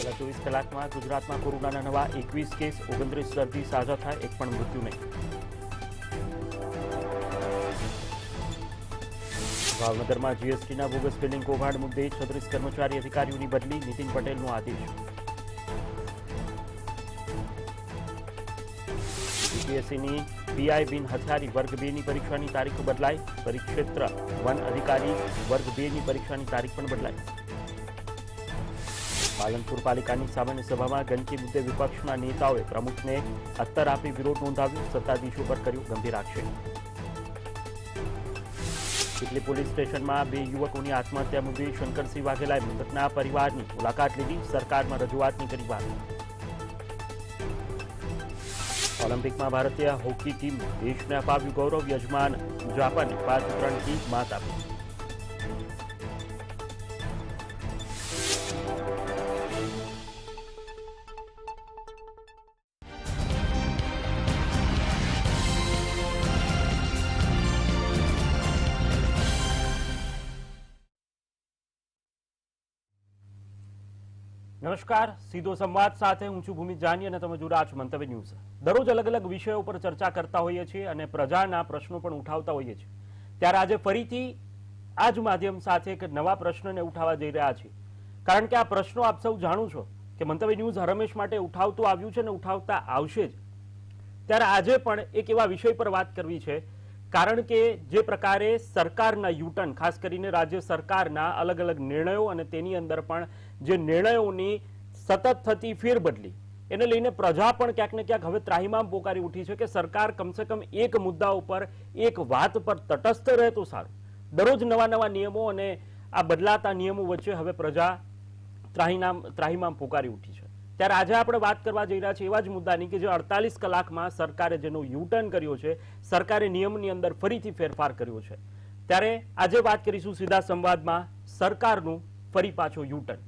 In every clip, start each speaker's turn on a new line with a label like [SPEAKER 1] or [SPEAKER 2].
[SPEAKER 1] છેલ્લા 24 કલાકમાં ગુજરાતમાં કોરોનાના નવા 21 કેસ, 29 દર્દી સાજા થાય, એક પણ મૃત્યુ નહીં. ભાવનગરમાં જીએસટીના બોગસ બિલિંગ કૌભાંડ મુદ્દે 36 કર્મચારી અધિકારીઓની બદલી, નીતિન પટેલનો આદેશ. જીપીએસસીની પીઆઈ બિન હથિયારી વર્ગ 2 ની પરીક્ષાની તારીખ બદલાઈ, પરિક્ષેત્ર વન અધિકારી વર્ગ 2 ની પરીક્ષાની તારીખ પણ બદલાઈ. પાલનપુર પાલિકાની સામાન્ય સભામાં ગંદકી મુદ્દે વિપક્ષના નેતાઓએ પ્રમુખને અત્તર આપી વિરોધ નોંધાવ્યો, સત્તાધીશો પર કર્યું ગંભીર આક્ષેપ. ચીખલી પોલીસ સ્ટેશનમાં 2 યુવકોની આત્મહત્યા મુદ્દે શંકરસિંહ વાઘેલાએ મૃતકના પરિવારની મુલાકાત લીધી, સરકારમાં રજૂઆતની કરી વાત. ઓલિમ્પિકમાં ભારતીય હોકી ટીમ દેશને અપાવ્યું ગૌરવ, યજમાન જાપાને 5-3 માત આપી. નમસ્કાર, સીધો સંવાદ સાથે હું છું ભૂમિ જાની અને તમે જોડા છો મંતવ્ય ન્યૂઝ. દરરોજ અલગ અલગ વિષયો પર ચર્ચા કરતા હોઈએ છીએ અને પ્રજાના પ્રશ્નો પણ ઉઠાવતા હોઈએ છીએ. ત્યારે આજે ફરીથી આ જ માધ્યમ સાથે એક નવા પ્રશ્નને ઉઠાવવા જઈ રહ્યા છીએ, કારણ કે આ પ્રશ્નો આપ સૌ જાણો છો કે મંતવ્ય ન્યૂઝ હરમેશ માટે ઉઠાવતું આવ્યું છે અને ઉઠાવતા આવશે જ. ત્યારે આજે પણ એક એવા વિષય પર વાત કરવી છે, કારણ કે જે પ્રકારે સરકારના યુટર્ન, ખાસ કરીને રાજ્ય સરકારના અલગ અલગ નિર્ણયો અને તેની અંદર પણ જે નિર્ણયોની સતત થતી ફેરબદલી, એને લઈને પ્રજા પણ ક્યાંક ને ક્યાંક હવે ત્રાહિમામ પોકારી ઉઠી છે કે સરકાર કમસે કમ એક મુદ્દા ઉપર, એક વાત પર તટસ્થ રહે તો સારું. દરરોજ નવા નવા નિયમો અને આ બદલાતા નિયમો વચ્ચે હવે પ્રજા ત્રાહિમામ પોકારી ઉઠી છે. ત્યારે આજે આપણે વાત કરવા જઈ રહ્યા છીએ એવા જ મુદ્દાની કે જે 48 કલાકમાં સરકારે જેનો યુટર્ન કર્યો છે, સરકારે નિયમની અંદર ફરીથી ફેરફાર કર્યો છે. ત્યારે આજે વાત કરીશું સીધા સંવાદમાં સરકારનું ફરી પાછો યુટર્ન.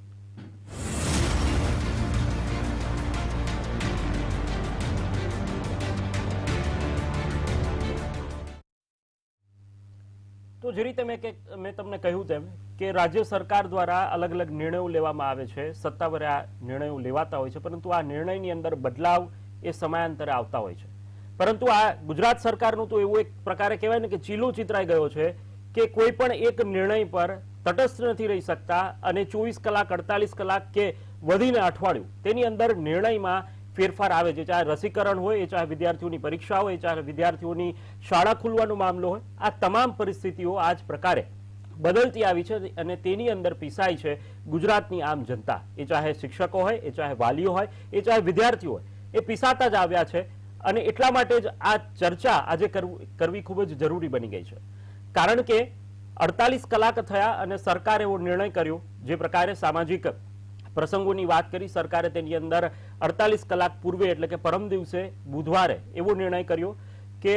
[SPEAKER 1] તો જે રીતે મેં તમને કહ્યું તેમ કે રાજ્ય સરકાર દ્વારા અલગ અલગ નિર્ણયો લેવામાં આવે છે, સત્તાવારે આ નિર્ણયો લેવાતા હોય છે, પરંતુ આ નિર્ણયની અંદર બદલાવ એ સમયાંતરે આવતા હોય છે. પરંતુ આ ગુજરાત સરકારનું તો એવું એક પ્રકારે કહેવાય ને કે ચીલો ચિતરાઈ ગયો છે કે કોઈ પણ એક નિર્ણય પર તટસ્થ નથી રહી શકતા અને 24 કલાક, 48 કલાક કે વધીને અઠવાડિયું તેની અંદર નિર્ણયમાં ફેરફાર આવે છે. ચાહે રસીકરણ હોય, ચાહે વિદ્યાર્થીઓની પરીક્ષા હોય, ચાહે વિદ્યાર્થીઓની શાળા ખુલવાનો મામલો હોય, આ તમામ પરિસ્થિતિઓ આ જ પ્રકારે બદલતી આવી છે અને તેની અંદર પીસાય છે ગુજરાતની આમ જનતા. એ ચાહે શિક્ષકો હોય, એ ચાહે વાલીઓ હોય, એ ચાહે વિદ્યાર્થીઓ હોય, એ પીસાતા જ આવ્યા છે. અને એટલા માટે જ આ ચર્ચા આજે કરવી ખૂબ જ જરૂરી બની ગઈ છે, કારણ કે 48 કલાક થયા અને સરકારે એવો નિર્ણય કર્યો, જે પ્રકારે સામાજિક પ્રસંગોની વાત કરી સરકારે, તેની અંદર 48 કલાક પૂર્વે એટલે કે પરમ દિવસે બુધવારે એવો નિર્ણય કર્યો કે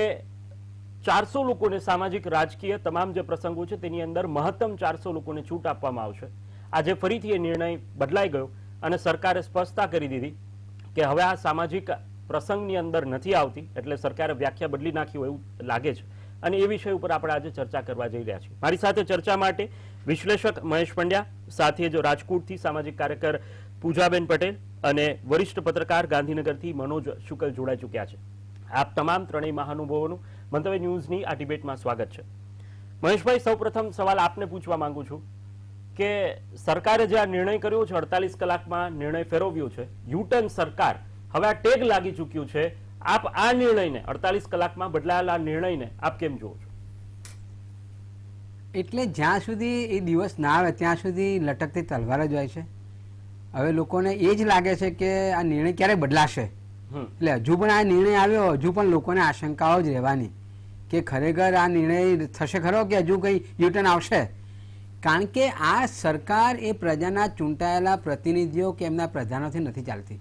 [SPEAKER 1] 400 લોકોને સામાજિક, રાજકીય તમામ જે પ્રસંગો છે તેની અંદર મહત્તમ 400 લોકોને છૂટ આપવામાં આવશે. આજે ફરીથી એ નિર્ણય બદલાઈ ગયો અને સરકારે સ્પષ્ટતા કરી દીધી કે હવે આ સામાજિક પ્રસંગની અંદર નથી આવતી, એટલે સરકારે વ્યાખ્યા બદલી નાખી હોય એવું લાગે છે. અને એ વિષય ઉપર આપણે આજે ચર્ચા કરવા જઈ રહ્યા છીએ. મારી સાથે ચર્ચા માટે વિશ્લેષક મહેશ પંડ્યા, સાથે જ રાજકોટથી સામાજિક કાર્યકર પૂજાબેન પટેલ અને વરિષ્ઠ પત્રકાર ગાંધીનગરથી મનોજ શુકલ જોડાઈ ચૂક્યા છે. આપ તમામ ત્રણેય મહાનુભાવોનું મંતવ્ય ન્યૂઝની આ ડિબેટમાં સ્વાગત છે. મહેશભાઈ, સૌપ્રથમ સવાલ આપને પૂછવા માંગુ છું કે સરકારે જે આ નિર્ણય કર્યો છે, 48 કલાકમાં નિર્ણય ફેરવ્યો છે, યુટર્ન સરકાર, હવે આ ટેગ લાગી ચૂક્યું છે. આપ આ નિર્ણયને, 48 કલાકમાં બદલાયેલા નિર્ણયને આપ કેમ જુઓ છો?
[SPEAKER 2] એટલે જ્યાં સુધી એ દિવસ ના આવે ત્યાં સુધી લટકતી તલવાર જ હોય છે. હવે લોકોને એ જ લાગે છે કે આ નિર્ણય ક્યારે બદલાશે. એટલે હજુ પણ આ નિર્ણય આવ્યો, હજુ પણ લોકોને આશંકાઓ જ રહેવાની કે ખરેખર આ નિર્ણય થશે ખરો કે હજુ કંઈ યુટર્ન આવશે. કારણ કે આ સરકાર એ પ્રજાના ચૂંટાયેલા પ્રતિનિધિઓ કે એમના પ્રધાનોથી નથી ચાલતી.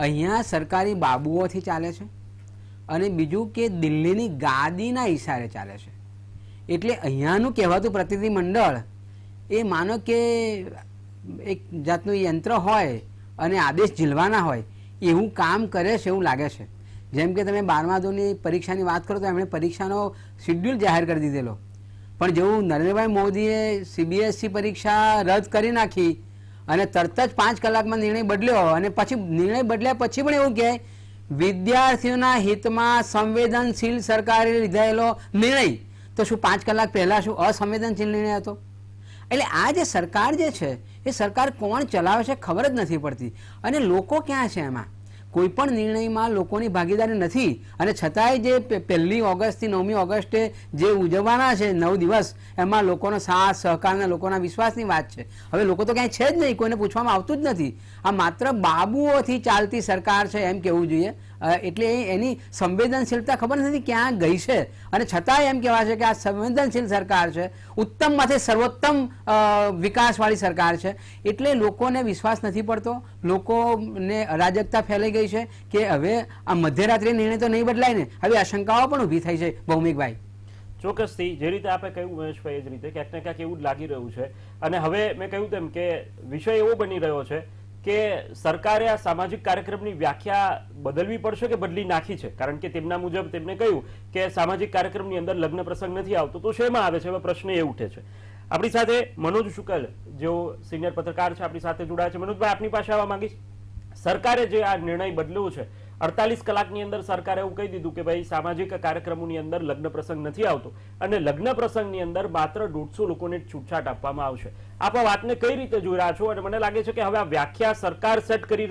[SPEAKER 2] અહીંયા સરકારી બાબુઓથી ચાલે છે અને બીજું કે દિલ્હીની ગાદીના ઈશારે ચાલે છે. એટલે અહીંયાનું કહેવાતું પ્રતિનિધિ મંડળ એ માનો કે એક જાતનું યંત્ર હોય અને આદેશ ઝીલવાના હોય એવું કામ કરે છે એવું લાગે છે. જેમ કે તમે 12મા ધોરણની પરીક્ષાની વાત કરો તો એમણે પરીક્ષાનો શિડ્યુલ જાહેર કરી દીધેલો, પણ જેવું નરેન્દ્રભાઈ મોદીએ CBSE પરીક્ષા રદ કરી નાખી અને તરત જ 5 કલાકમાં નિર્ણય બદલ્યો અને પછી નિર્ણય બદલ્યા પછી પણ એવું કહે વિદ્યાર્થીઓના હિતમાં સંવેદનશીલ સરકારે લીધેલો નિર્ણય, તો શું 5 કલાક પહેલા શું અસંવેદનશીલ નિર્ણય હતો? એટલે આ જે સરકાર જે છે એ સરકાર કોણ ચલાવે છે ખબર જ નથી પડતી અને લોકો ક્યાં છે એમાં. કોઈ પણ નિર્ણયમાં લોકોની ભાગીદારી નથી અને છતાંય જે 1લી ઓગસ્ટથી 9મી ઓગસ્ટે જે ઉજવવાના છે 9 દિવસ, એમાં લોકોનો સાથ સહકારના લોકોના વિશ્વાસની વાત છે. હવે લોકો તો ક્યાંય છે જ નહીં, કોઈને પૂછવામાં આવતું જ નથી. આ માત્ર બાબુઓથી ચાલતી સરકાર છે એમ કહેવું જોઈએ. એટલે એની સંવેદનશીલતા ખબર નથી ક્યાં ગઈ છે અને છતાંય એમ કહેવાય છે કે આ સંવેદનશીલ સરકાર છે, ઉત્તમમાંથી સર્વોત્તમ વિકાસવાળી સરકાર છે. એટલે લોકોને વિશ્વાસ નથી પડતો, લોકોને અરાજકતા ફેલાઈ ગઈ છે કે હવે આ મધ્યરાત્રિ નિર્ણય તો નહીં બદલાય ને. હવે આશંકાઓ પણ ઊભી થઈ છે ભૌમિકભાઈ.
[SPEAKER 1] ચોક્કસથી જે રીતે આપણે કહ્યું મહેશભાઈ, એ જ રીતે ક્યાંક ને ક્યાંક એવું જ લાગી રહ્યું છે. અને હવે મેં કહ્યું તેમ કે વિષય એવો બની રહ્યો છે કે સરકારે આ સામાજિક કાર્યક્રમની વ્યાખ્યા બદલવી પડશે કે બદલી નાખી છે. કારણ કે તેમના મુજબ તેમને કહ્યું કે સામાજિક કાર્યક્રમની અંદર લગ્ન પ્રસંગ નથી આવતો, તો શેમાં આવે છે? હવે પ્રશ્ન એ ઉઠે છે. આપણી સાથે મનોજ શુકલ જેઓ સિનિયર પત્રકાર છે આપણી સાથે જોડાયા છે. મનોજભાઈ, આપની પાસે આવવા માંગીશ. સરકારે જે આ નિર્ણય બદલ્યો છે, 48 કલાકની અંદર સરકારે એવું કહી દીધું કે ભાઈ સામાજિક કાર્યક્રમોની અંદર લગ્ન પ્રસંગ નથી આવતો અને લગ્ન પ્રસંગની અંદર માત્ર 150 લોકોને છૂટછાટ આપવામાં આવશે. આપ આ વાતને કઈ રીતે જોઈ રહ્યા છો? અને મને લાગે છે કે હવે આ વ્યાખ્યા સરકાર સેટ કરી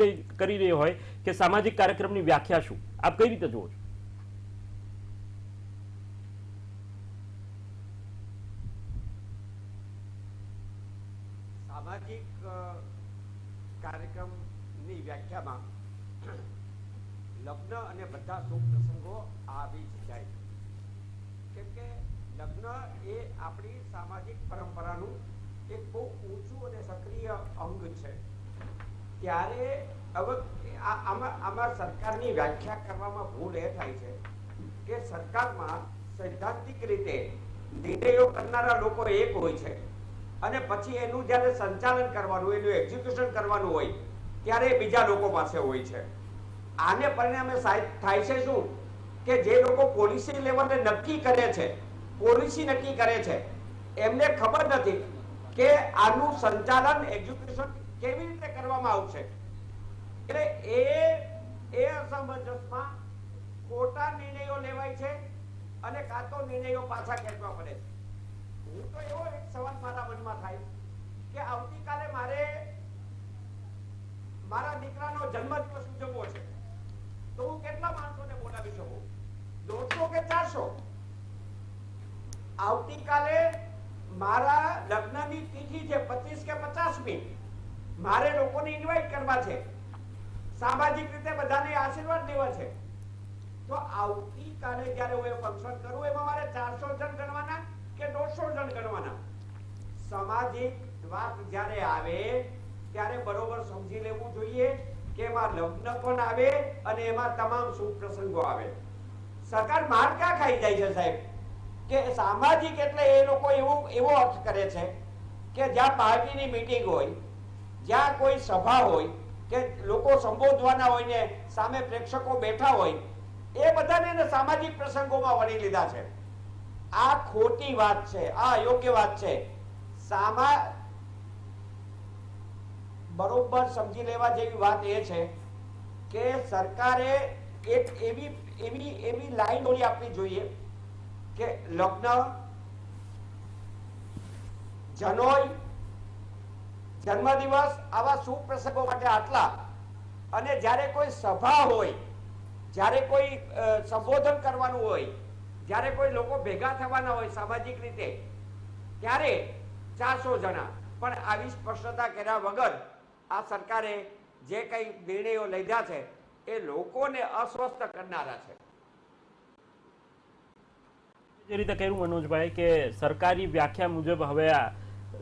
[SPEAKER 1] રહી હોય કે સામાજિક કાર્યક્રમની વ્યાખ્યા શું, આપ કઈ રીતે જુઓ છો?
[SPEAKER 3] સામાજિક કાર્યક્રમની વ્યાખ્યામાં લગ્ન અને બધા શુભ પ્રસંગો આવી જ જાય. કેમ કે લગ્ન એ આપણી સામાજિક પરંપરાનું એક બહુ ઊંચું અને સક્રિય અંગ છે. ત્યારે હવે આમાં સરકારની વ્યાખ્યા કરવામાં ભૂલ એ થાય છે કે સરકારમાં સૈદ્ધાંતિક રીતે નિર્ણયો કરનારા લોકો એક હોય છે અને પછી એનું જ્યારે સંચાલન કરવાનું, એનું એક્ઝિક્યુશન કરવાનું હોય ત્યારે બીજા લોકો પાસે હોય છે. આને પરિણામે થાય છે શું કે જે લોકો પોલિસી લેવલે નક્કી કરે છે, પોલિસી નક્કી કરે છે, એમને ખબર નથી કે આનું સંચાલન, એક્ઝિક્યુશન કેવી રીતે કરવામાં આવશે. એટલે એ અસમંજસમાં ખોટા નિર્ણયો લેવાય છે અને કાં તો નિર્ણયો પાછા ખેંચવા પડે છે. હું તો એવો એક સવાલ મારા મનમાં થાય કે આવતીકાલે મારા દીકરાનો જન્મદિવસ ઉજવવો છે, તો હું કેટલા માણસોને બોલાવી શકું? 200 કે 400? આવતીકાલે મારા લગ્નની તિથિ છે 25 કે 50મી, મારે લોકોને ઇન્વાઇટ કરવા છે, સામાજિક રીતે બધાને આશીર્વાદ લેવા છે. તો આવતીકાલે જ્યારે હું એ ફંક્શન કરું એમાં મારે 400 જણ ગણવાના કે 150 જણ ગણવાના? સામાજિક વાત જ્યારે આવે ત્યારે બરોબર સમજી લેવું જોઈએ કે એમાં લગ્ન પણ આવે અને એમાં તમામ શુભ પ્રસંગો આવે. સરકાર માર ક્યાં ખાઈ જાય છે સાહેબ કે સામાજિક એટલે એ લોકો એવો અર્થ કરે છે કે જ્યાં પાર્ટીની મીટિંગ હોય, જ્યાં કોઈ સભા હોય કે લોકો સંબોધવાના હોય ને સામે પ્રેક્ષકો બેઠા હોય, એ બધાને સામાજિક પ્રસંગોમાં વળી લીધા છે. આ ખોટી વાત છે, આ અયોગ્ય વાત છે. બરોબર સમજી લેવા જેવી વાત એ છે કે સરકારે એક એવી લાઈન ઓળી આપવી જોઈએ કે લગ્ન, જનોઈ, જન્મદિવસ આવા શુભ પ્રસંગો માટે આટલા, અને જ્યારે કોઈ સભા હોય, જ્યારે કોઈ સંબોધન કરવાનું હોય, જ્યારે કોઈ લોકો ભેગા થવાના હોય સામાજિક રીતે, ત્યારે 400 જણા. પણ આવી સ્પષ્ટતા કર્યા વગર આ સરકારે જે કઈ નિર્ણયો લીધા છે એ લોકોને અસ્વસ્થ કરનારા છે.
[SPEAKER 1] જે રીતે કહ્યું મનોજભાઈ કે સરકારી વ્યાખ્યા મુજબ હવે આ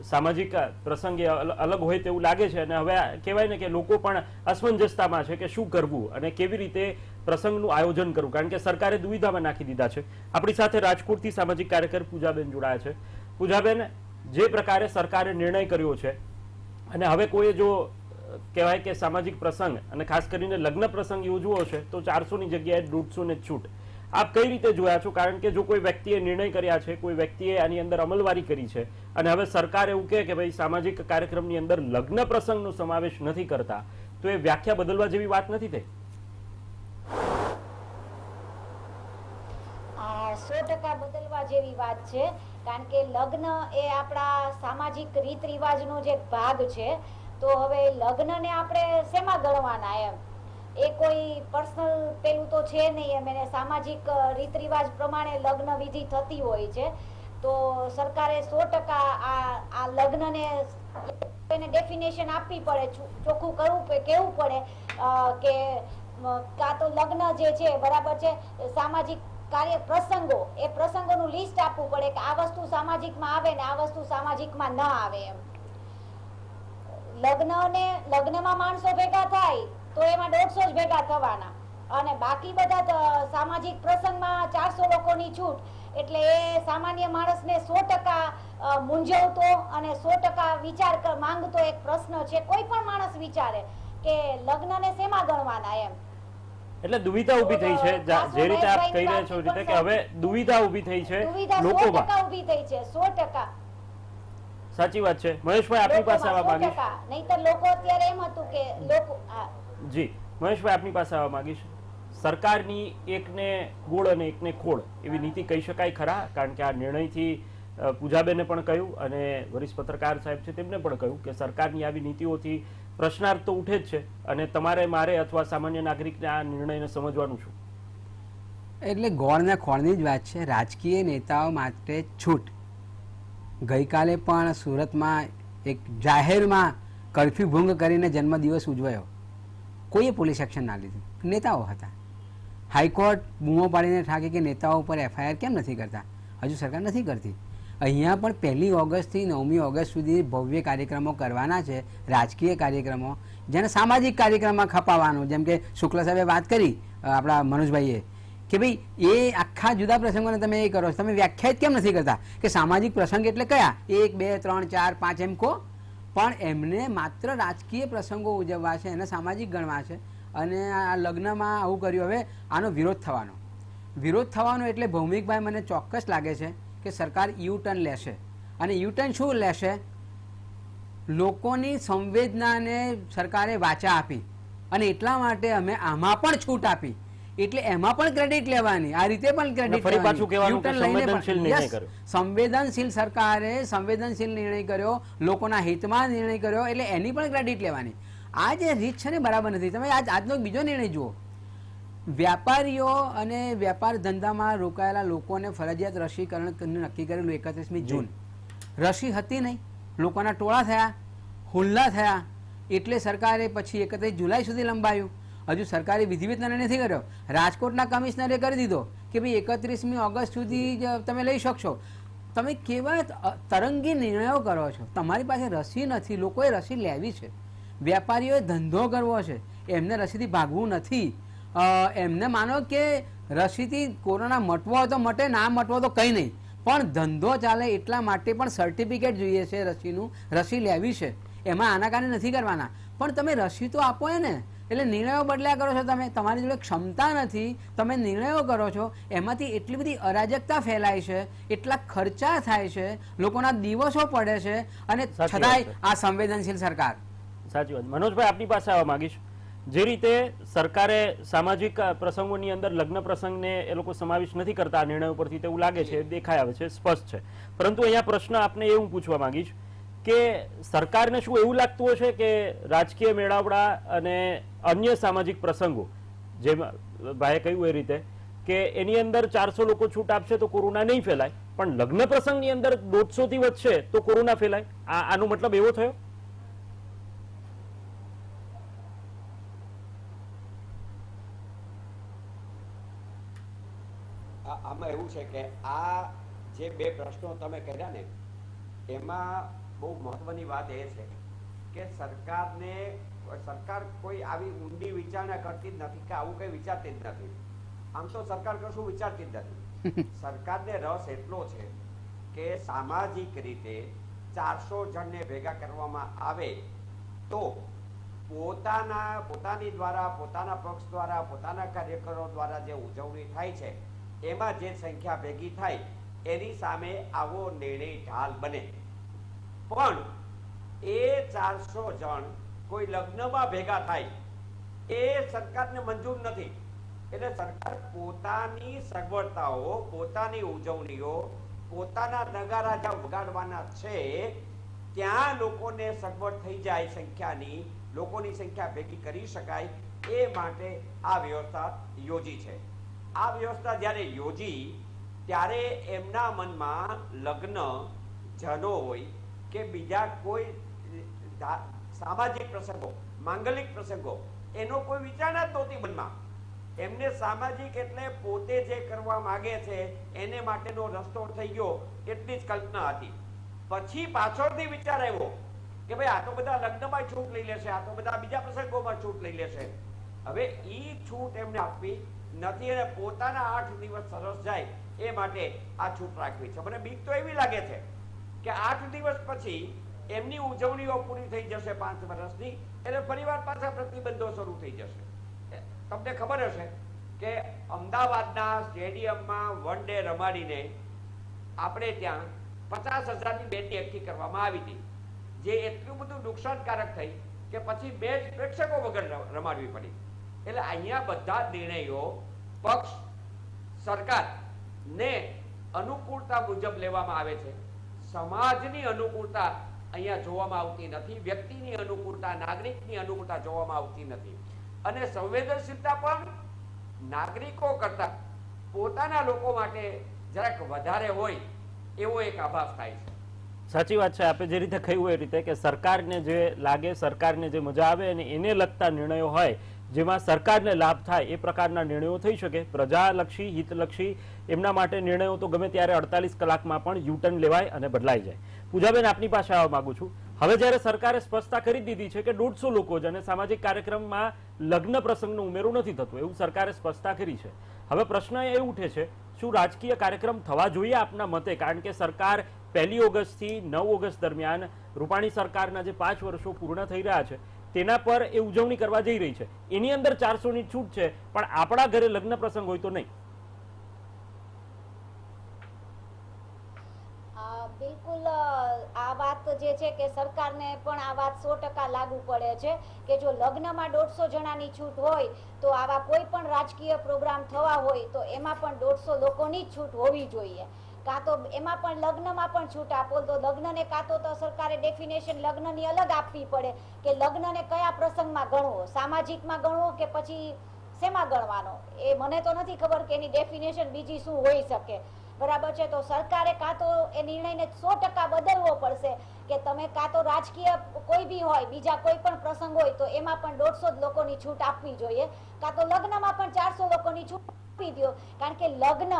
[SPEAKER 1] સામાજિક પ્રસંગે અલગ હોય તેવું લાગે છે અને હવે કહેવાય ને કે લોકો પણ અસમંજસતામાં છે કે શું કરવું અને કેવી રીતે પ્રસંગનું આયોજન કરવું, કારણ કે સરકારે દુવિધામાં નાખી દીધા છે. આપણી સાથે રાજકોટથી સામાજિક કાર્યકર પૂજાબેન જોડાયા છે. પૂજાબેન, જે પ્રકારે સરકારે નિર્ણય કર્યો છે અને હવે કોઈ જો કહેવાય કે સામાજિક પ્રસંગ અને ખાસ કરીને લગ્ન પ્રસંગ યોજવો છે તો 400ની જગ્યાએ 150 ને છૂટ, આપ કઈ રીતે જોયા છો? કારણ કે જો કોઈ વ્યક્તિએ નિર્ણય કર્યા છે, કોઈ વ્યક્તિએ આની અંદર અમલવારી કરી છે અને હવે સરકાર એવું કહે કે ભાઈ સામાજિક કાર્યક્રમની અંદર લગ્ન પ્રસંગનો સમાવેશ નથી કરતા, તો એ વ્યાખ્યા બદલવા જેવી વાત નથી થઈ?
[SPEAKER 4] 100% બદલવા જેવી વાત છે, કારણ કે લગ્ન એ આપણા સામાજિક રીત રિવાજનો જે ભાગ છે. તો હવે લગ્નને આપણે શેમાં ગણવાના એમ? એ કોઈ પર્સનલ પેલું તો છે નહીં એમ, એને સામાજિક રીત રિવાજ પ્રમાણે લગ્ન વિધિ થતી હોય છે. તો સરકારે 100% આ લગ્નને એને ડેફિનેશન આપવી પડે, ચોખ્ખું કહેવું પડે કે કાં તો લગ્ન જે છે બરાબર છે, સામાજિક કાર્ય પ્રસંગો, એ પ્રસંગોનું લિસ્ટ આપવું પડે કે આ વસ્તુ સામાજિકમાં આવે ને આ વસ્તુ સામાજિકમાં ન આવે એમ. લગ્નમાં માણસો ભેગા થાય તો એમાં 150 જ ભેગા થવાના, અને બાકી બધા સામાજિક પ્રસંગમાં 400 લોકોની છૂટ. એટલે એ સામાન્ય માણસને 100% મૂંઝવતો અને 100% વિચાર માંગતો એક પ્રશ્ન છે. કોઈ પણ માણસ વિચારે કે લગ્નને શેમાં ગણવાના એમ.
[SPEAKER 1] એટલે દુવિધા ઊભી થઈ છે, જે રીતે આપ કહી રહ્યા છો રીતે, કે હવે દુવિધા ઊભી થઈ છે લોકોમાં.
[SPEAKER 4] 100% ઊભી થઈ છે, 100%.
[SPEAKER 1] સાચી વાત છે. મહેશભાઈ આપની પાસે આવવા માંગીશ.
[SPEAKER 4] નહીંતર લોકો અત્યારે એમ હતું કે લોકો
[SPEAKER 1] જી મહેશભાઈ આપની પાસે આવવા માંગીશ. સરકારની એકને ગોળ અને એકને ખોળ એવી નીતિ કહી શકાય ખરા? કારણ કે આ નિર્ણયથી પૂજાબેને પણ કહ્યું અને વરિષ્ઠ પત્રકાર સાહેબ છે તેમને પણ કહ્યું કે સરકારની આવી નીતિઓથી પ્રશ્નાર્થ તો ઉઠે જ છે, અને તમારે મારે અથવા સામાન્ય નાગરિકને આ નિર્ણયને સમજવાનું શું?
[SPEAKER 2] એટલે ગોળને ખોળની જ વાત છે. રાજકીય નેતાઓ માટે છૂટ. ગઈકાલે પણ સુરતમાં એક જાહેરમાં કર્ફ્યુ ભંગ કરીને જન્મદિવસ ઉજવાયો, કોઈએ પોલીસ એક્શન ના લીધું. નેતાઓ હતા. હાઈકોર્ટ બૂમો પાડીને ઠાકી કે નેતાઓ પર FIR કેમ નથી કરતા? હજુ સરકાર નથી કરતી. અહીંયા પણ 1લી ઓગસ્ટથી 9મી ઓગસ્ટ સુધી ભવ્ય કાર્યક્રમો કરવાના છે, રાજકીય કાર્યક્રમો, જેને સામાજિક કાર્યક્રમમાં ખપાવવાનું. જેમ કે શુક્લ સાહેબે વાત કરી, આપણા મનોજભાઈએ, કે ભાઈ એ આખા જુદા પ્રસંગોને તમે એ કરો છો, તમે વ્યાખ્યાયિત કેમ નથી કરતા કે સામાજિક પ્રસંગ એટલે કયા? 1, 2, 3, 4, 5 એમ કહો. પણ એમને માત્ર રાજકીય પ્રસંગો ઉજવવા છે, એને સામાજિક ગણવા છે. અને આ લગ્નમાં આવું કર્યું. હવે આનો વિરોધ થવાનો એટલે ભૌમિકભાઈ મને ચોક્કસ લાગે છે કે સરકાર યુ-ટર્ન લેશે. અને યુ-ટર્ન શું લેશે? લોકોની સંવેદનાને સરકારે વાચા આપી અને એટલા માટે અમે આમાં પણ છૂટ આપી, એટલે એમાં પણ ક્રેડિટ લેવાની, આ રીતે પણ ક્રેડિટ લેવાની. સંવેદનશીલ સરકારે સંવેદનશીલ નિર્ણય કર્યો, લોકોના હિતમાં નિર્ણય કર્યો, એટલે એની પણ ક્રેડિટ લેવાની. આ જે રીત છે ને બરાબર નથી. તમે આજનો બીજો નિર્ણય જુઓ. વ્યાપારીઓ અને વેપાર ધંધામાં રોકાયેલા લોકોને ફરજિયાત રસીકરણ નક્કી કરેલું 31મી જૂન. રસી હતી નહીં, લોકોના ટોળા થયા, હુલ્લા થયા, એટલે સરકારે પછી 31 જુલાઈ સુધી લંબાયું. હજુ સરકારે વિધિવત નિર્ણય નથી કર્યો. રાજકોટના કમિશનરે કરી દીધો કે ભાઈ 31મી ઓગસ્ટ સુધી જ તમે લઈ શકશો. તમે કેવા તરંગી નિર્ણયો કરો છો? તમારી પાસે રસી નથી, લોકોએ રસી લેવી છે, વેપારીઓએ ધંધો કરવો છે, એમને રસીથી ભાગવું નથી. એમને માનો કે રસીથી કોરોના મટવો હોય તો મટે, ના મટવો તો કંઈ નહીં, પણ ધંધો ચાલે એટલા માટે પણ સર્ટિફિકેટ જોઈએ છે રસીનું, રસી લેવી છે. એમાં આનાકાની નથી કરવાના. પણ તમે રસી તો આપો ને. એટલે નિર્ણયો બદલ્યા કરો છો તમે, તમારી જોડે ક્ષમતા નથી, તમે નિર્ણયો કરો છો, એમાંથી એટલી બધી અરાજકતા ફેલાય છે, એટલા ખર્ચા થાય છે, લોકોના દિવસો પડે છે, અને છતાંય આ સંવેદનશીલ સરકાર.
[SPEAKER 1] સાચી વાત. મનોજભાઈ આપની પાસે આવવા માંગીશ. જે રીતે સરકારે સામાજિક પ્રસંગોની અંદર લગ્ન પ્રસંગને એ લોકો સમાવેશ નથી કરતા આ નિર્ણય ઉપરથી તેવું લાગે છે, દેખાઈ આવે છે, સ્પષ્ટ છે. પરંતુ અહીંયા પ્રશ્ન આપને એવું પૂછવા માંગીશ કે સરકારને શું એવું લાગતું હશે કે રાજકીય મેળાવડા અને અન્ય સામાજિક પ્રસંગો, જેમ ભાઈએ કહ્યું એ રીતે, કે એની અંદર 400 લોકો છૂટ આપશે તો કોરોના નહીં ફેલાય, પણ લગ્ન પ્રસંગની અંદર 150 થી વધશે તો કોરોના ફેલાય? આનો મતલબ એવો થયો?
[SPEAKER 3] આમાં એવું છે કે આ જે બે પ્રશ્નો તમે કર્યા ને, એમાં બહુ મહત્વની વાત એ છે કે સરકાર કોઈ આવી ઊંડી વિચારણા કરતી જ નથી કે આવું કઈ વિચારતી જ નથી. આમ તો સરકાર કશું વિચારતી જ નથી. સરકારને રસ એટલો છે કે સામાજિક રીતે 400 જણને ભેગા કરવામાં આવે તો પોતાની દ્વારા, પોતાના પક્ષ દ્વારા, પોતાના કાર્યકરો દ્વારા જે ઉજવણી થાય છે એમાં જે સંખ્યા ભેગી થાય એની સામે આવો નિર્ણય ઢાલ બને. પણ એ 400 જણ કોઈ લગ્નમાં ભેગા થાય એ સરકારને મંજૂર નથી. એટલે સરકાર પોતાની સગવડતાઓ, પોતાની ઉજવણીઓ, પોતાના નગારા જ્યાં વગાડવાના છે ત્યાં લોકોને સગવડ થઈ જાય, સંખ્યાની લોકોની સંખ્યા ભેગી કરી શકાય એ માટે આ વ્યવસ્થા યોજી છે. આ વ્યવસ્થા જ્યારે યોજી ત્યારે એમના મનમાં લગ્ન, જનો હોય કે બીજા કોઈ સામાજિક પ્રસંગો, માંગલિક પ્રસંગો, એનો કોઈ વિચારણા જ નહોતી મનમાં. એમને સામાજિક એટલે પોતે જે કરવા માંગે છે એને માટેનો રસ્તો થઈ ગયો એટલી જ કલ્પના હતી. પછી પાછળથી વિચાર આવ્યો કે ભાઈ આ તો બધા લગ્નમાં છૂટ લઈ લેશે, આ તો બધા બીજા પ્રસંગોમાં છૂટ લઈ લેશે. હવે ઈ છૂટ એમને આપવી નથી અને પોતાના 8 દિવસ સરસ જાય એ માટે આ છૂટ રાખવી છે. મને બીક તો એવી લાગે છે કે 8 દિવસ પછી એમની ઉજવણીઓ પૂરી થઈ જશે 5 વર્ષની, એટલે ફરીવાર પાછા પ્રતિબંધો શરૂ થઈ જશે. તમને ખબર હશે કે અમદાવાદના સ્ટેડિયમમાં વન ડે રમાડીને આપણે ત્યાં 50,000ની બેટી એકઠી કરવામાં આવી હતી, જે એટલું બધું નુકસાનકારક થઈ કે પછી મેચ પ્રેક્ષકો વગર રમાડવી પડી. એટલે અહીંયા બધા નિર્ણયો પક્ષ સરકારને અનુકૂળતા મુજબ લેવામાં આવે છે. સમાજની અનુકૂળતા અહીંયા જોવામાં આવતી નથી, વ્યક્તિની અનુકૂળતા, નાગરિકની અનુકૂળતા જોવામાં આવતી નથી. અને સંવેદનશીલતા પણ નાગરિકો કરતા પોતાના લોકો માટે જરાક વધારે હોય એવો એક આભાસ થાય છે.
[SPEAKER 1] સાચી વાત છે. આપણે જે રીતે કહ્યું એ રીતે કે સરકારને જે લાગે, સરકારને જે મજા આવે અને એને લગતા નિર્ણયો હોય જેમાં સરકારને લાભ થાય એ પ્રકારના નિર્ણયો થઈ શકે. પ્રજાલક્ષી, હિતલક્ષી એમના માટે નિર્ણયો તો ગમે ત્યારે 48 કલાકમાં પણ યુટર્ન લેવાય અને બદલાઈ જાય. પૂજાબેન, આપની પાસે આવવા માંગુ છું. હવે જ્યારે સરકારે સ્પષ્ટતા કરી દીધી છે કે 150 લોકો જ અને સામાજિક કાર્યક્રમમાં લગ્ન પ્રસંગનો ઉમેરો નથી થતો એવું સરકારે સ્પષ્ટતા કરી છે. હવે પ્રશ્ન એ ઉઠે છે, શું રાજકીય કાર્યક્રમ થવા જોઈએ આપના મતે? કારણ કે સરકાર 1 ઓગસ્ટથી 9 ઓગસ્ટ દરમિયાન રૂપાણી સરકારના જે 5 વર્ષો પૂર્ણ થઈ રહ્યા છે તેના પર એ ઉજવણી કરવા જઈ રહી છે. એની અંદર 400ની છૂટ છે, પણ આપણા ઘરે લગ્ન પ્રસંગ હોય તો નહીં.
[SPEAKER 4] બિલકુલ આ વાત જે છે કે સરકારને પણ આ વાત 100% લાગુ પડે છે કે જો લગ્નમાં 150 જણાની છૂટ હોય તો આવા કોઈ પણ રાજકીય પ્રોગ્રામ થવા હોય તો એમાં પણ 150 લોકોની જ છૂટ હોવી જોઈએ. કાં તો એમાં પણ લગ્નમાં પણ છૂટ આપો તો લગ્નને કાં તો સરકારે ડેફિનેશન લગ્નની અલગ આપવી પડે કે લગ્નને કયા પ્રસંગમાં ગણવો, સામાજિકમાં ગણવો કે પછી શેમાં ગણવાનો, એ મને તો નથી ખબર કે એની ડેફિનેશન બીજી શું હોઈ શકે. બરાબર છે. તો સરકારે કાં તો એ નિર્ણયને 100% બદલવો પડશે કે તમે કાં તો રાજકીય કોઈ બી હોય, બીજા કોઈ પણ પ્રસંગ હોય તો એમાં પણ 150 લોકોની છૂટ આપવી જોઈએ, કાં તો લગ્નમાં પણ 400 લોકોની છૂટ આપી દો. કારણ કે લગ્ન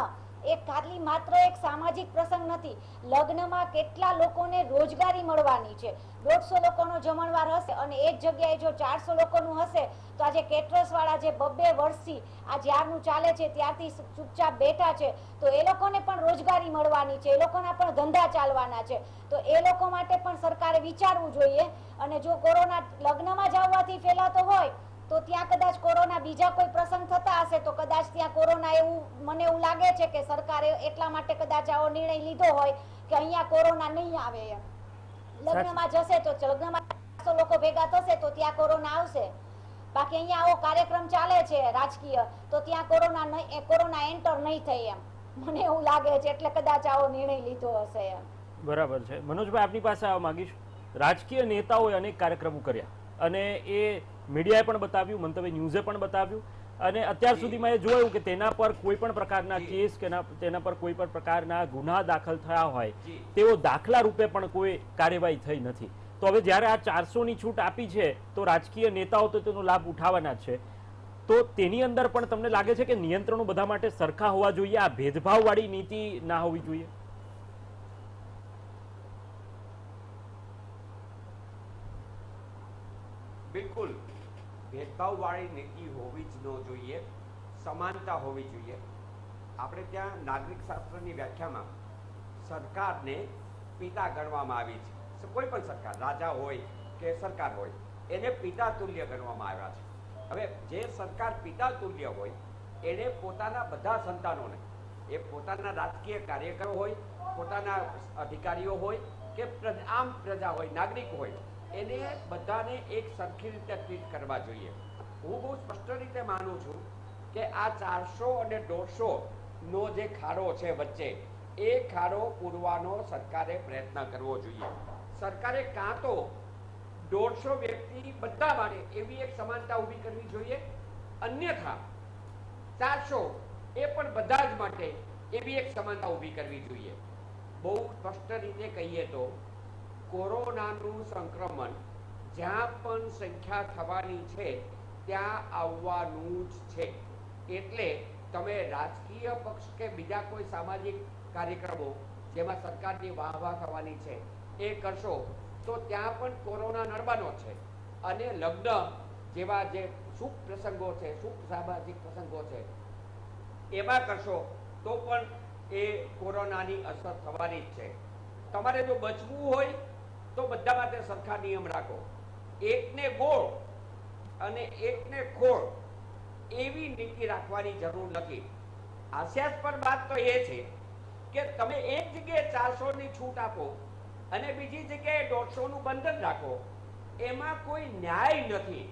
[SPEAKER 4] એ ખાલી માત્ર એક સામાજિક પ્રસંગ નથી. લગ્નમાં કેટલા લોકોને રોજગારી મળવાની છે. 150 લોકોનો જમણવાર હશે અને એ જ જગ્યાએ જો 400 લોકોનું હશે તો આજે કેટરર્સ વાળા જે 2 વર્ષથી આ જ્યારનું ચાલે છે ત્યારથી ચૂપચાપ બેઠા છે તો એ લોકોને પણ રોજગારી મળવાની છે, એ લોકોના પણ ધંધા ચાલવાના છે. તો એ લોકો માટે પણ સરકારે વિચારવું જોઈએ. અને જો કોરોના લગ્નમાં જ આવવાથી ફેલાતો હોય તો ત્યાં કદાચ કોરોના બીજા કોઈ પ્રસંગ થતા હશે તો કદાચ ત્યાં કોરોના, એવું મને એવું લાગે છે કે સરકારે એટલા માટે કદાચ આવો નિર્ણય લીધો હોય કે અહીંયા કોરોના નહીં આવે એમ. લગ્નમાં જશે તો લગ્નમાં 400 લોકો ભેગા થશે તો ત્યાં કોરોના આવશે, બાકી અહીંયા આવો કાર્યક્રમ ચાલે છે રાજકીય તો ત્યાં કોરોના એન્ટર નહીં થાય એમ મને એવું લાગે છે, એટલે કદાચ આવો નિર્ણય લીધો હશે એમ.
[SPEAKER 1] બરાબર છે. મનોજભાઈ, આપની પાસે આવવા માંગીશ. રાજકીય નેતાઓએ અનેક કાર્યક્રમો કર્યા અને એ મીડિયાએ પણ બતાવ્યું, મંતવ્ય ન્યૂઝે પણ બતાવ્યું અને અત્યાર સુધીમાં એ જોયું કે તેના પર કોઈ પણ પ્રકારના કેસ કે તેના પર કોઈ પણ પ્રકારના ગુના દાખલ થયા હોય તેવો દાખલા રૂપે પણ કોઈ કાર્યવાહી થઈ નથી. તો હવે જ્યારે આ 400ની છૂટ આપી છે તો રાજકીય નેતાઓ તો તેનો લાભ ઉઠાવવાના જ છે. તો તેની અંદર પણ તમને લાગે છે કે નિયંત્રણો બધા માટે સરખા હોવા જોઈએ, આ ભેદભાવવાળી નીતિ ના હોવી જોઈએ?
[SPEAKER 3] બિલકુલ ભેદભાવવાળી નીતિ હોવી જ ન જોઈએ, સમાનતા હોવી જોઈએ. આપણે ત્યાં નાગરિક શાસ્ત્રની વ્યાખ્યામાં સરકારને પિતા ગણવામાં આવી છે. કોઈ પણ સરકાર, રાજા હોય કે સરકાર હોય, એને પિતા તુલ્ય ગણવામાં આવ્યા છે. હવે જે સરકાર પિતા તુલ્ય હોય એને પોતાના બધા સંતાનોને એ પોતાના રાજકીય કાર્યકરો હોય, પોતાના અધિકારીઓ હોય કે આમ પ્રજા હોય, નાગરિક હોય, એને બધાને એક સરખી રીતે ટ્રીટ કરવા જોઈએ. હું બહુ સ્પષ્ટ રીતે માનું છું કે આ 400 અને 150 નો જે ખાડો છે વચ્ચે, એ ખાડો પૂરવાનો સરકારે પ્રયત્ન કરવો જોઈએ. સરકારે કાં તો 150 વ્યક્તિ બધા માટે એવી એક સમાનતા ઊભી કરવી જોઈએ, અન્યથા 400 એ પણ બધા જ માટે એવી એક સમાનતા ઊભી કરવી જોઈએ. બહુ સ્પષ્ટ રીતે કહીએ તો કોરોનાનું સંક્રમણ જ્યાં પણ સંખ્યા થવાની છે ત્યાં આવવાનું જ છે. એટલે તમે રાજકીય પક્ષ કે બીજા કોઈ સામાજિક કાર્યક્રમો જેમાં સરકારની વાહવા થવાની છે એ કરશો તો ત્યાં પણ કોરોના નડવાનો છે. અને લગ્ન જેવા જે શુભ પ્રસંગો છે, શુભ સામાજિક પ્રસંગો છે, એમાં કરશો તો પણ એ કોરોનાની અસર થવાની જ છે. તમારે જો બચવું હોય તો બધા માટે સરખા નિયમ રાખો. એકને ગોળ અને એકને ખોળ એવી નીતિ રાખવાની જરૂર નથી. હાસ્યાસ્પદ વાત તો એ છે કે તમે એક જગ્યાએ 400 ની છૂટ આપો અને બીજી જગ્યાએ 150 નું બંધન રાખો. એમાં કોઈ ન્યાય નથી,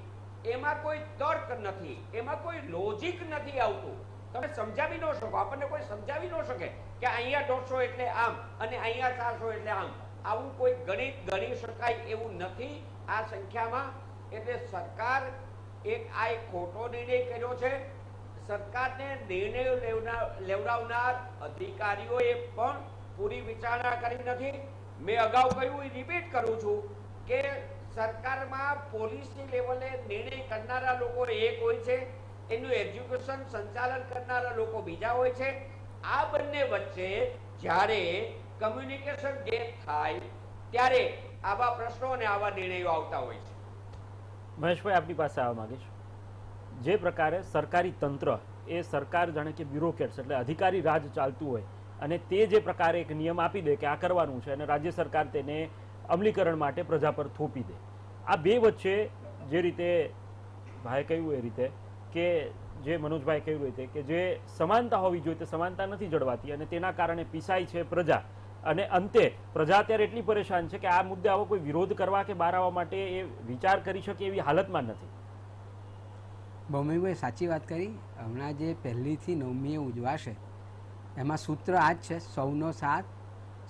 [SPEAKER 3] એમાં કોઈ તર્ક નથી, એમાં કોઈ લોજિક નથી આવતું. તમે સમજાવી ન શકો, આપણને કોઈ સમજાવી ન શકે કે અહીંયા 150 એટલે આમ અને અહીંયા 400 એટલે આમ. આવું કોઈ ગણિત ગણી શકાય એવું નથી આ સંખ્યામાં. એટલે સરકાર આ એક ખોટો નિર્ણય કર્યો છે. સરકારને નિર્ણય લેવડાવનાર અધિકારીઓએ પણ પૂરી વિચારણા કરી નથી. મેં અગાઉ કહ્યું, રિપીટ કરું છું કે સરકારમાં પોલિસી લેવલે નિર્ણય કરનારા લોકો એક હોય છે, એનું એજ્યુકેશન સંચાલન કરનારા લોકો બીજા હોય છે. આ બંને વચ્ચે જ્યારે કમ્યુનિકેશન ગેપ થાય ત્યારે આવા પ્રશ્નો અને આવા નિર્ણયો આવતા હોય છે.
[SPEAKER 1] મહેશભાઈ, આપની પાસે આવવા માંગીશ. જે પ્રકારે સરકારી તંત્ર એ સરકાર જાણે કે બ્યુરોક્રેટ્સ એટલે અધિકારી રાજ ચાલતું હોય અને તે જે પ્રકારે એક નિયમ આપી દે કે આ કરવાનું છે અને રાજ્ય સરકાર તેને અમલીકરણ માટે પ્રજા પર થોપી દે, આ બે વચ્ચે જે રીતે ભાઈ કહ્યું એ રીતે કે જે મનોજભાઈ કહ્યું રીતે કે જે સમાનતા હોવી જોઈએ તે સમાનતા નથી જળવાતી અને તેના કારણે પીસાય છે પ્રજા. અને અંતે પ્રજા અત્યારે એટલી પરેશાન છે કે આ મુદ્દે આવો કોઈ વિરોધ કરવા કે બહાર આવવા માટે એ વિચાર કરી શકે એવી હાલતમાં નથી.
[SPEAKER 2] ભૌમિકભાઈ સાચી વાત કરી. હમણાં જે 1લી થી 9મીએ ઉજવાશે એમાં સૂત્ર આ જ છે, સૌનો સાથ,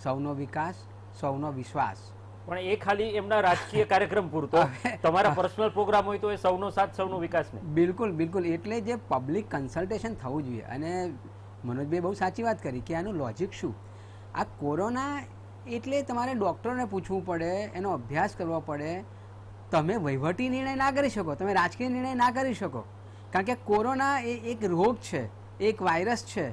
[SPEAKER 2] સૌનો વિકાસ, સૌનો વિશ્વાસ.
[SPEAKER 1] પણ એ ખાલી એમના રાજકીય કાર્યક્રમ પૂરતો, તમારા પર્સનલ પ્રોગ્રામ હોય તો એ સૌનો સાથ સૌનો વિકાસ નહીં.
[SPEAKER 2] બિલકુલ બિલકુલ. એટલે જે પબ્લિક કન્સલ્ટેશન થવું જોઈએ. અને મનોજભાઈ બહુ સાચી વાત કરી કે આનું લોજિક શું. આ કોરોના એટલે તમારે ડૉક્ટરોને પૂછવું પડે, એનો અભ્યાસ કરવો પડે. તમે વહીવટી નિર્ણય ના કરી શકો, તમે રાજકીય નિર્ણય ના કરી શકો. કારણ કે કોરોના એ એક રોગ છે, એક વાયરસ છે,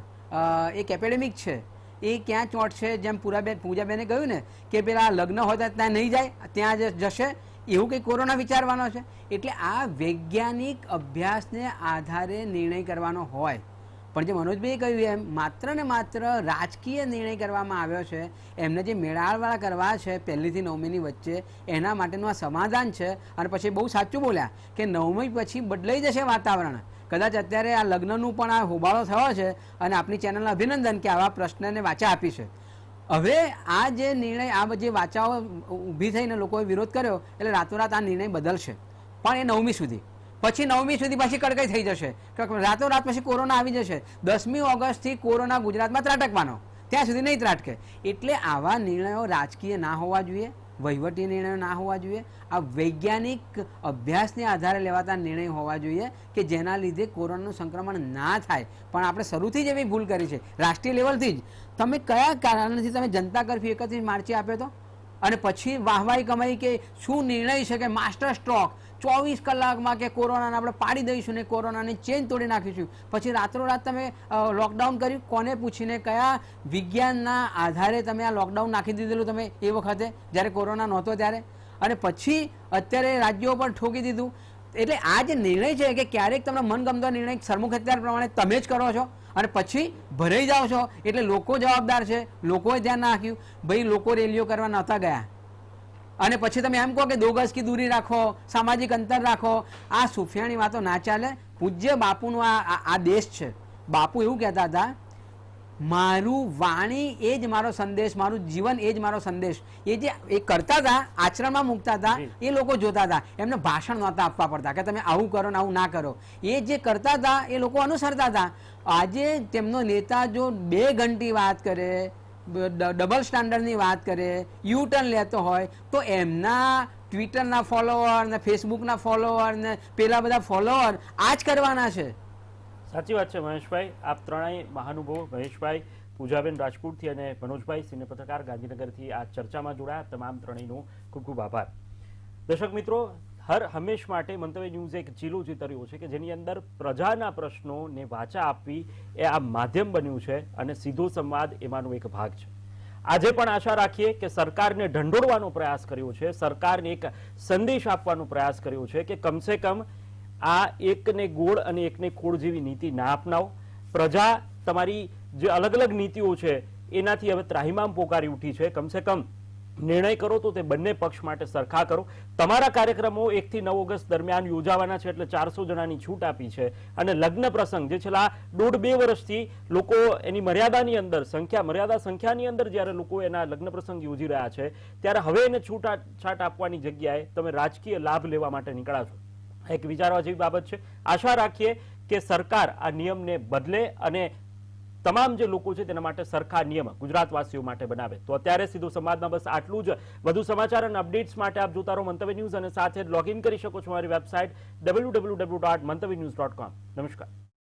[SPEAKER 2] એક એપિડેમિક છે. એ ક્યાં ચોંટશે, જેમ પૂજાબેને કહ્યું ને કે પેલા લગ્ન હોય તો ત્યાં નહીં જાય, ત્યાં જશે, એવું કંઈ કોરોના વિચારવાનો છે. એટલે આ વૈજ્ઞાનિક અભ્યાસને આધારે નિર્ણય કરવાનો હોય. પણ જે મનોજભાઈએ કહ્યું એમ માત્ર ને માત્ર રાજકીય નિર્ણય કરવામાં આવ્યો છે. એમને જે મેળાવડા કરવા છે 1લી થી 9મીની વચ્ચે, એના માટેનું આ સમાધાન છે. અને પછી બહુ સાચું બોલ્યા કે 9મી પછી બદલાઈ જશે વાતાવરણ. કદાચ અત્યારે આ લગ્નનું પણ આ હોબાળો થયો છે અને આપણી ચેનલને અભિનંદન કે આવા પ્રશ્નને વાચા આપી છે. હવે આ જે નિર્ણય, આ જે વાચાઓ ઊભી થઈને લોકોએ વિરોધ કર્યો એટલે રાતોરાત આ નિર્ણય બદલશે. પણ એ 9મી સુધી, પછી 9મી સુધી પાછી કડકાઈ થઈ જશે. રાતોરાત પછી કોરોના આવી જશે. 10મી ઓગસ્ટથી કોરોના ગુજરાતમાં ત્રાટકવાનો, ત્યાં સુધી નહીં ત્રાટકે. એટલે આવા નિર્ણયો રાજકીય ના હોવા જોઈએ, વહીવટી નિર્ણયો ના હોવા જોઈએ. આ વૈજ્ઞાનિક અભ્યાસને આધારે લેવાતા નિર્ણય હોવા જોઈએ કે જેના લીધે કોરોનાનું સંક્રમણ ના થાય. પણ આપણે શરૂથી જ એવી ભૂલ કરી છે, રાષ્ટ્રીય લેવલથી જ. તમે કયા કારણથી તમે જનતા કર્ફ્યુ 31 માર્ચે આપ્યો હતો અને પછી વાહવાહી કમાઈ કે શું નિર્ણય છે કે માસ્ટર સ્ટ્રોક 24 કલાકમાં કે કોરોનાને આપણે પાડી દઈશું ને કોરોનાની ચેન તોડી નાખીશું. પછી રાતોરાત તમે લોકડાઉન કર્યું. કોને પૂછીને, કયા વિજ્ઞાનના આધારે તમે આ લોકડાઉન નાખી દીધેલું તમે એ વખતે જ્યારે કોરોના નહોતો ત્યારે? અને પછી અત્યારે રાજ્યો પર ઠોકી દીધું. એટલે આ જે નિર્ણય છે કે ક્યારેક તમને મનગમતો નિર્ણય સરમુખ હત્યાર પ્રમાણે તમે જ કરો છો અને પછી ભરાઈ જાઓ છો. એટલે લોકો જવાબદાર છે, લોકોએ ધ્યાન નાખ્યું. ભાઈ લોકો રેલીઓ કરવા નહોતા ગયા અને પછી તમે એમ કહો કે 2 ગજ કી દૂરી રાખો, સામાજિક અંતર રાખો. આ સુફિયાણી વાતો ના ચાલે. પૂજ્ય બાપુનો આ દેશ છે. બાપુ એવું કહેતા હતા, મારું વાણી એ જ મારો સંદેશ, મારું જીવન એ જ મારો સંદેશ. એ જે એ કરતા હતા, આચરણમાં મૂકતા હતા, એ લોકો જોતા હતા. એમને ભાષણ નહોતા આપવા પડતા કે તમે આવું કરો ને આવું ના કરો. એ જે કરતા હતા એ લોકો અનુસરતા હતા. આજે તેમનો નેતા જો 2 ઘંટી વાત કરે, ડબલ સ્ટાન્ડર્ડની વાત કરે, યુટર્ન લેતો હોય, તો એમના ટ્વિટરના ફોલોવર ને ફેસબુકના ફોલોવર ને પેલા બધા ફોલોવર આ જ કરવાના છે.
[SPEAKER 1] સાચી વાત છે મહેશભાઈ. આપ ત્રણેય મહાનુભાવો, મહેશભાઈ, પૂજાબેન રાજકોટથી અને મનોજભાઈ સિને પત્રકાર ગાંધીનગરથી આ ચર્ચામાં જોડાયા. તમામ ત્રણેયનો ખૂબ ખૂબ આભાર. દર્શક મિત્રો, હંમેશ માટે મંતવ્ય ન્યૂઝ એક ચીલું ચિતર્યું છે કે જેની અંદર પ્રજાના પ્રશ્નોને વાચા આપવી એ આ માધ્યમ બન્યું છે અને સીધો સંવાદ એમાંનો એક ભાગ છે. આજે પણ આશા રાખીએ કે સરકારને ઢંઢોળવાનો પ્રયાસ કર્યો છે, સરકારને એક સંદેશ આપવાનો પ્રયાસ કર્યો છે કે કમસે કમ આ એકને ગોળ અને એકને ખોળ જેવી નીતિ ના અપનાવો. પ્રજા તમારી જે અલગ અલગ નીતિઓ છે એનાથી હવે ત્રાહિમામ પોકારી ઉઠી છે. કમસે કમ નિર્ણય કરો તો તે બંને પક્ષ માટે સરખા કરો. તમારા કાર્યક્રમો 1 થી 9 ઓગસ્ટ દરમિયાન યોજાવાના છે એટલે 400 જણાની છૂટ આપી છે. અને લગ્ન પ્રસંગ જે છેલ્લા 1.5-2 વર્ષથી લોકો એની મર્યાદાની અંદર મર્યાદા સંખ્યાની અંદર જ્યારે લોકો એના લગ્ન પ્રસંગ યોજી રહ્યા છે ત્યારે હવે એને છૂટાછાટ આપવાની જગ્યાએ તમે રાજકીય લાભ લેવા માટે નીકળ્યા છો. એક વિચારવા જેવી બાબત છે. આશા રાખીએ કે સરકાર આ નિયમને બદલે અને તમામ જે લોકો છે તેના માટે સરખા નિયમ ગુજરાતવાસીઓ માટે બનાવે. તો અત્યારે સીધો સંવાદમાં બસ આટલું જ. વધુ સમાચાર અને અપડેટ્સ માટે આપ જોતા રહો મંતવ્ય ન્યૂઝ અને સાથે લોગિન કરી શકો છો મારી વેબસાઇટ www.mantavyanews.com. નમસ્કાર.